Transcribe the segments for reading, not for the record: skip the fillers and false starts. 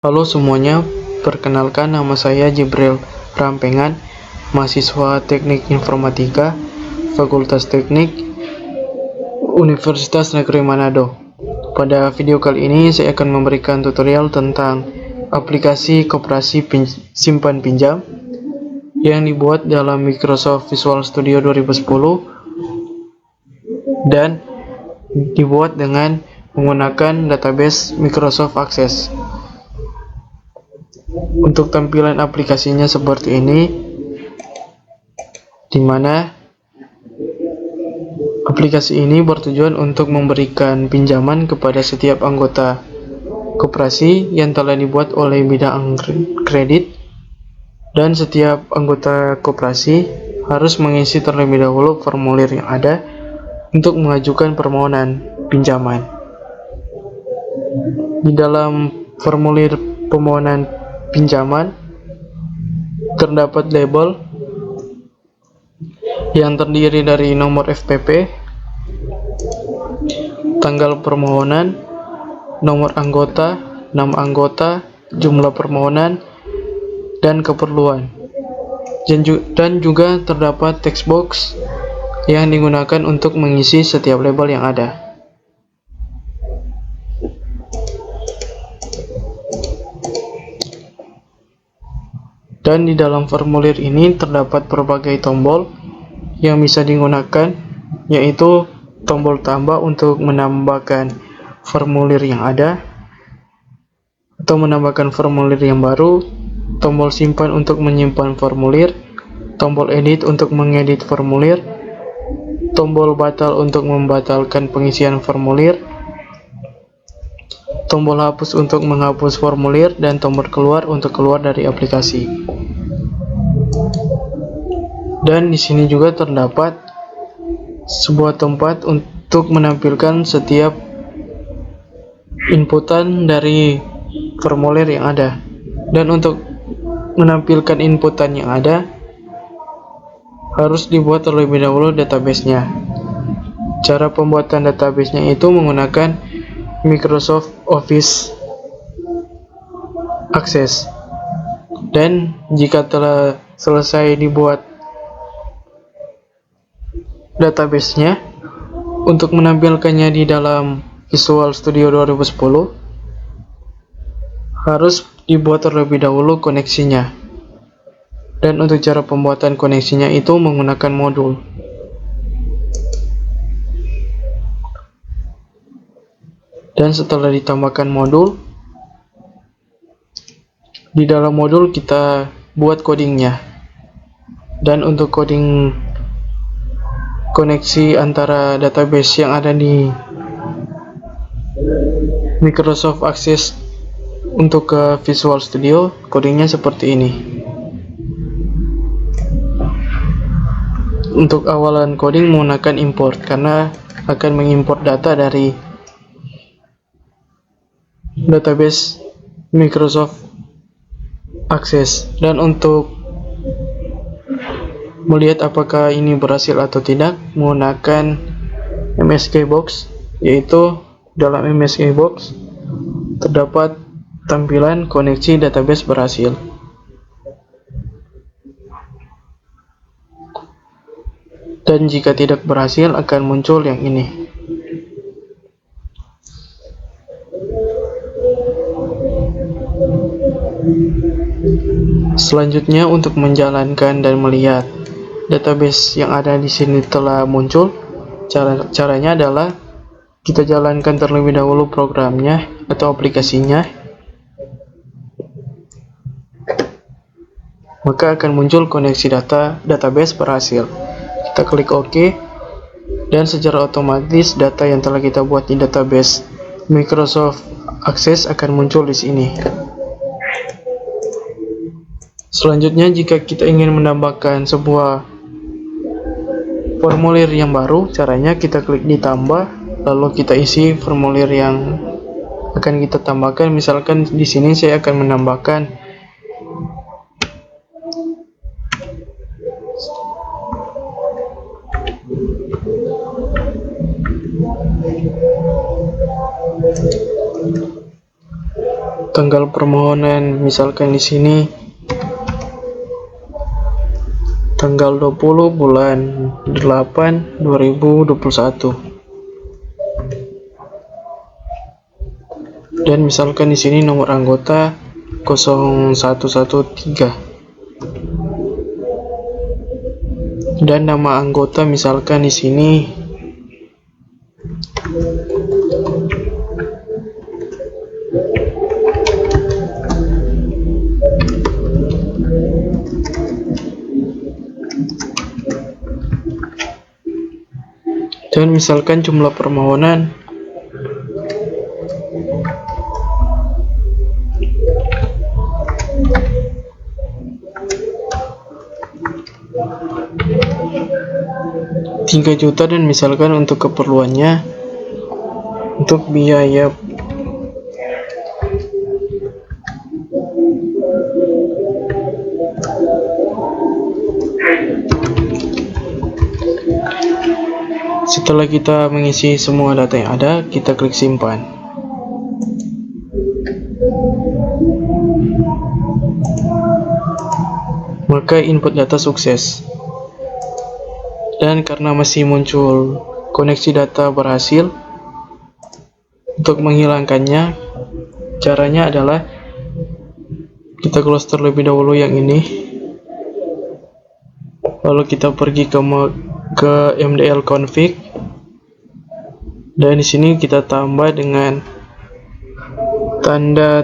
Halo semuanya, perkenalkan nama saya Jibril Rampengan, mahasiswa Teknik Informatika, Fakultas Teknik, Universitas Negeri Manado. Pada video kali ini saya akan memberikan tutorial tentang aplikasi koperasi simpan pinjam yang dibuat dalam Microsoft Visual Studio 2010 dan dibuat dengan menggunakan database Microsoft Access. Untuk tampilan aplikasinya seperti ini, di mana aplikasi ini bertujuan untuk memberikan pinjaman kepada setiap anggota koperasi yang telah dibuat oleh bidang kredit, dan setiap anggota koperasi harus mengisi terlebih dahulu formulir yang ada untuk mengajukan permohonan pinjaman. Di dalam formulir permohonan pinjaman terdapat label yang terdiri dari nomor FPP, tanggal permohonan, nomor anggota, nama anggota, jumlah permohonan, dan keperluan. Dan juga terdapat text box yang digunakan untuk mengisi setiap label yang ada. Dan di dalam formulir ini terdapat berbagai tombol yang bisa digunakan, yaitu tombol tambah untuk menambahkan formulir yang ada atau menambahkan formulir yang baru, tombol simpan untuk menyimpan formulir, tombol edit untuk mengedit formulir, tombol batal untuk membatalkan pengisian formulir, tombol hapus untuk menghapus formulir, dan tombol keluar untuk keluar dari aplikasi. Dan di sini juga terdapat sebuah tempat untuk menampilkan setiap inputan dari formulir yang ada. Dan untuk menampilkan inputan yang ada, harus dibuat terlebih dahulu database-nya. Cara pembuatan database-nya itu menggunakan Microsoft Office Access. Dan jika telah selesai dibuat database-nya, untuk menampilkannya di dalam Visual Studio 2010 harus dibuat terlebih dahulu koneksinya. Dan untuk cara pembuatan koneksinya itu menggunakan modul. Dan setelah ditambahkan modul, di dalam modul kita buat codingnya. Dan untuk coding koneksi antara database yang ada di Microsoft Access untuk ke Visual Studio, codingnya seperti ini. Untuk awalan coding menggunakan import, karena akan mengimport data dari database Microsoft Access. Dan untuk melihat apakah ini berhasil atau tidak, menggunakan MSG Box, yaitu dalam MSG Box terdapat tampilan koneksi database berhasil. Dan jika tidak berhasil akan muncul yang ini. Selanjutnya, untuk menjalankan dan melihat database yang ada di sini telah muncul, caranya adalah kita jalankan terlebih dahulu programnya atau aplikasinya, maka akan muncul koneksi database berhasil. Kita klik OK, dan secara otomatis data yang telah kita buat di database Microsoft Access akan muncul di sini. Selanjutnya, jika kita ingin menambahkan sebuah formulir yang baru, caranya kita klik ditambah, lalu kita isi formulir yang akan kita tambahkan. Misalkan di sini saya akan menambahkan tanggal permohonan, misalkan di sini tanggal 20 bulan 8 2021. Dan misalkan di sini nomor anggota 0113. Dan nama anggota misalkan di sini dan misalkan jumlah permohonan Rp3.000.000, dan misalkan untuk keperluannya untuk biaya setelah kita mengisi semua data yang ada, kita klik simpan. Maka input data sukses. Dan karena masih muncul koneksi data berhasil, untuk menghilangkannya caranya adalah kita close terlebih dahulu yang ini, lalu kita pergi ke MDL config, dan di sini kita tambah dengan tanda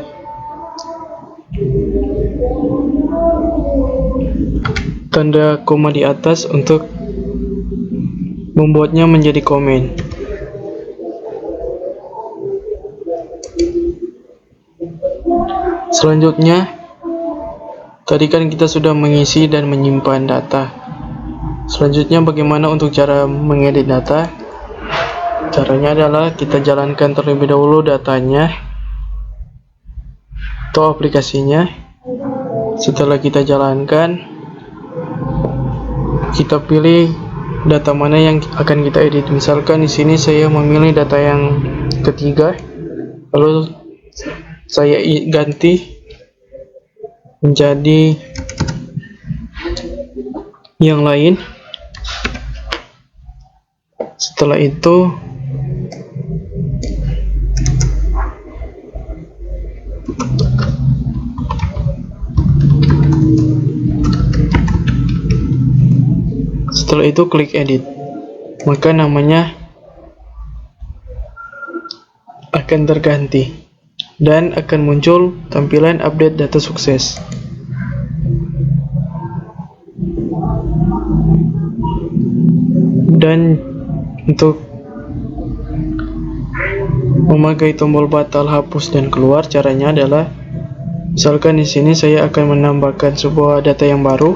koma di atas untuk membuatnya menjadi komen. Selanjutnya, tadi kan kita sudah mengisi dan menyimpan data. Selanjutnya, bagaimana untuk cara mengedit data? Caranya adalah kita jalankan terlebih dahulu datanya atau aplikasinya. Setelah kita jalankan, kita pilih data mana yang akan kita edit. Misalkan di sini saya memilih data yang ketiga, lalu saya ganti menjadi yang lain. Setelah itu klik edit, maka namanya akan terganti dan akan muncul tampilan update data sukses. Dan untuk memakai tombol batal, hapus, dan keluar, caranya adalah misalkan di sini saya akan menambahkan sebuah data yang baru.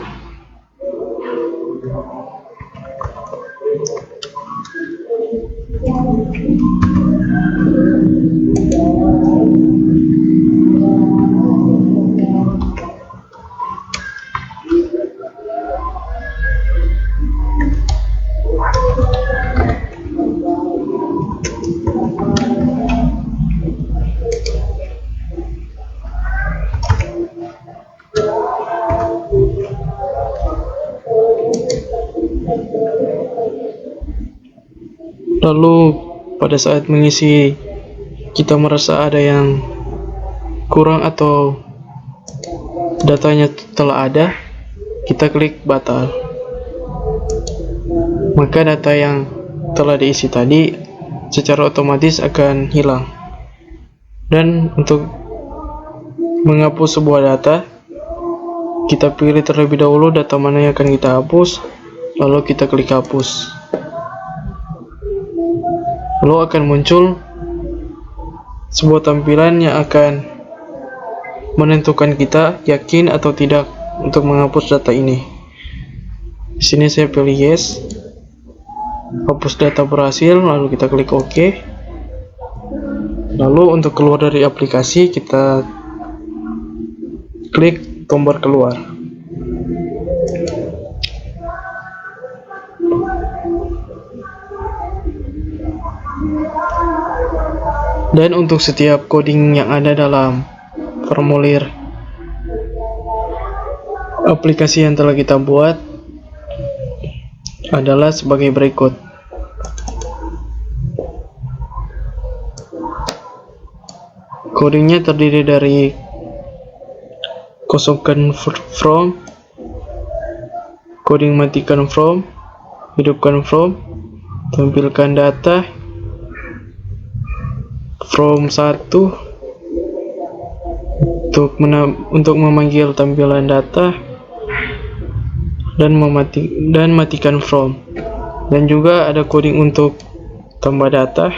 Lalu pada saat mengisi kita merasa ada yang kurang atau datanya telah ada, kita klik batal. Maka data yang telah diisi tadi secara otomatis akan hilang. Dan untuk menghapus sebuah data, kita pilih terlebih dahulu data mana yang akan kita hapus, lalu kita klik hapus. Lalu akan muncul sebuah tampilan yang akan menentukan kita yakin atau tidak untuk menghapus data ini. Di sini saya pilih yes. Hapus data berhasil, lalu kita klik OK. Lalu untuk keluar dari aplikasi, kita klik tombol keluar. Dan untuk setiap coding yang ada dalam formulir aplikasi yang telah kita buat adalah sebagai berikut. Codingnya terdiri dari kosongkan from, coding matikan from, hidupkan from, tampilkan data, from 1 untuk memanggil tampilan data, dan matikan from. Dan juga ada coding untuk tambah data,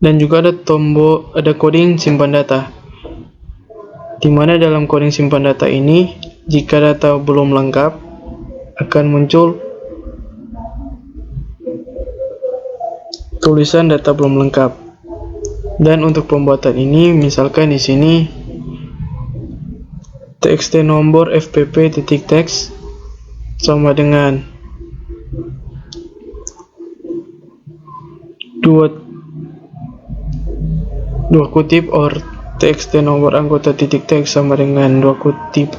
dan juga ada coding simpan data, dimana dalam coding simpan data ini, jika data belum lengkap akan muncul tulisan data belum lengkap. Dan untuk pembuatan ini, misalkan di sini txt nomor fpp.text sama dengan dua kutip or txt nomor anggota titik text sama dengan dua kutip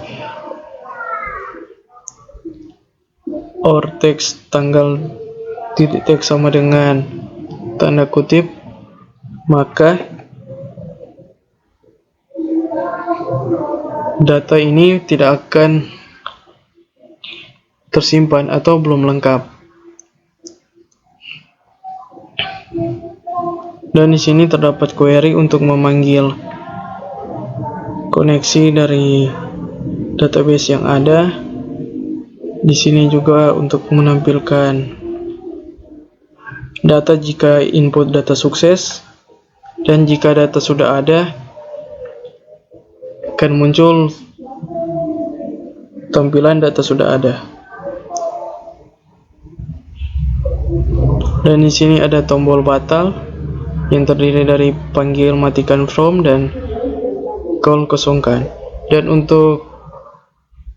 or teks tanggal titik text sama dengan tanda kutip, maka data ini tidak akan tersimpan atau belum lengkap. Dan di sini terdapat query untuk memanggil koneksi dari database yang ada. Di sini juga untuk menampilkan data jika input data sukses, dan jika data sudah ada akan muncul tampilan data sudah ada. Dan di sini ada tombol batal yang terdiri dari panggil matikan from dan call kosongkan. Dan untuk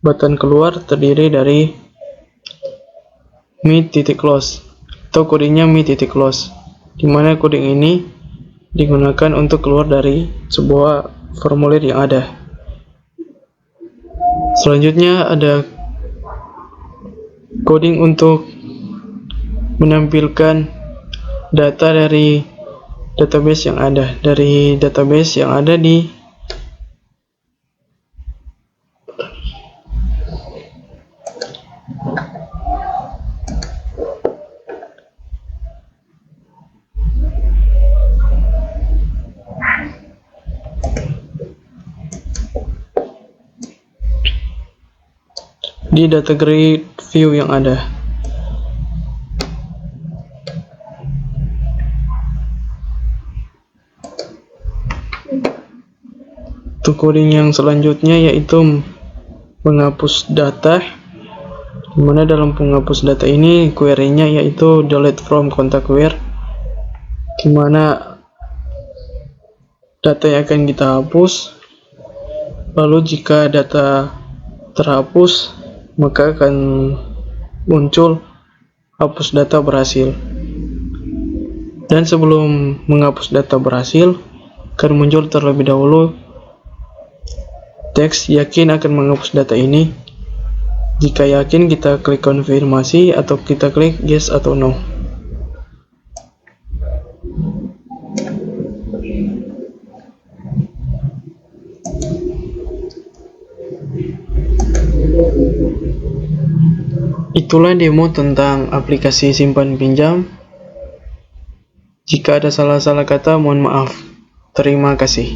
button keluar terdiri dari me.close atau kodenya me.close, dimana coding ini digunakan untuk keluar dari sebuah formulir yang ada. Selanjutnya ada coding untuk menampilkan data dari database yang ada, di data grid view yang ada. Untuk coding yang selanjutnya yaitu menghapus data, dimana dalam penghapus data ini query-nya yaitu delete from contact where, dimana data yang akan kita hapus, lalu jika data terhapus maka akan muncul hapus data berhasil. Dan sebelum menghapus data berhasil akan muncul terlebih dahulu teks yakin akan menghapus data ini. Jika yakin, kita klik konfirmasi atau kita klik yes atau no. Itulah demo tentang aplikasi simpan pinjam. Jika ada salah-salah kata, mohon maaf. Terima kasih.